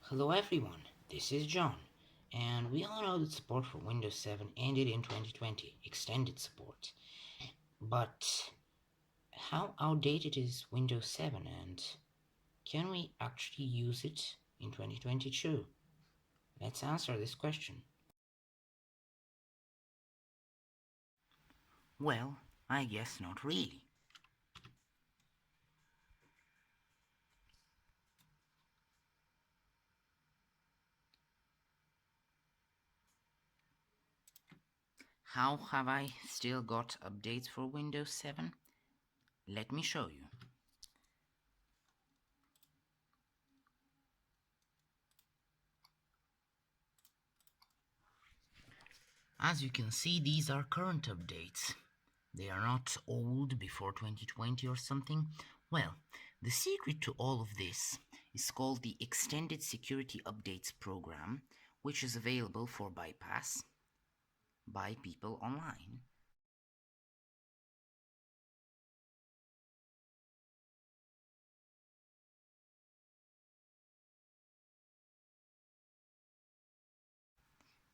Hello everyone, this is John, and we all know that support for Windows 7 ended in 2020, extended support. But how outdated is Windows 7 and can we actually use it in 2022? Let's answer this question. Well, I guess not really. How have I still got updates for Windows 7? Let me show you. As you can see, these are current updates. They are not old before 2020 or something. Well, the secret to all of this is called the Extended Security Updates Program, which is available for bypass by people online.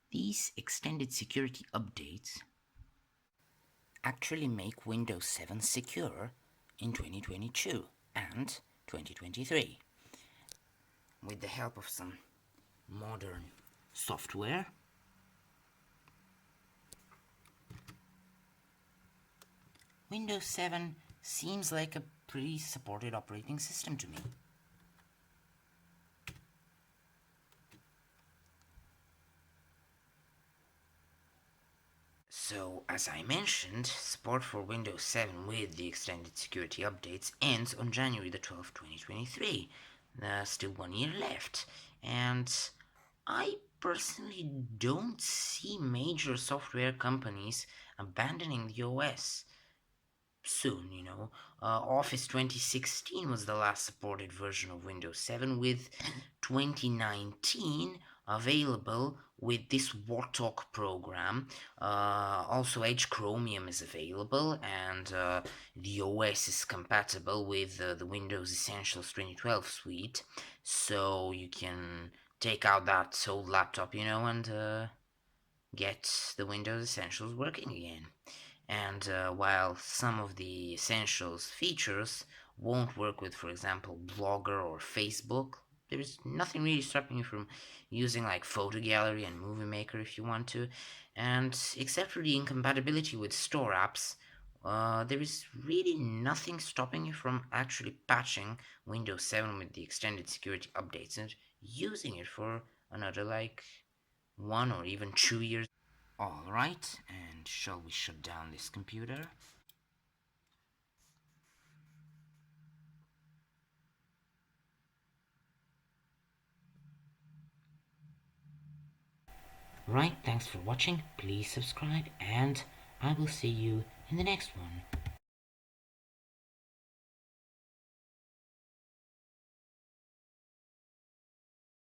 These extended security updates actually make Windows 7 secure in 2022 and 2023 with the help of some modern software. Windows 7 seems like a pretty supported operating system to me. So, as I mentioned, support for Windows 7 with the extended security updates ends on January the 12th, 2023. There's still 1 year left, and I personally don't see major software companies abandoning the OS soon, Office 2016 was the last supported version of Windows 7, with 2019 available with this Wotok program. Also, Edge Chromium is available, and the OS is compatible with the Windows Essentials 2012 suite, so you can take out that old laptop, and get the Windows Essentials working again. And while some of the Essentials features won't work with, for example, Blogger or Facebook, there's nothing really stopping you from using like Photo Gallery and Movie Maker if you want to. And except for the incompatibility with store apps, there is really nothing stopping you from actually patching Windows 7 with the extended security updates and using it for another like 1 or even 2 years. Alright, and shall we shut down this computer? Right, thanks for watching, please subscribe, and I will see you in the next one.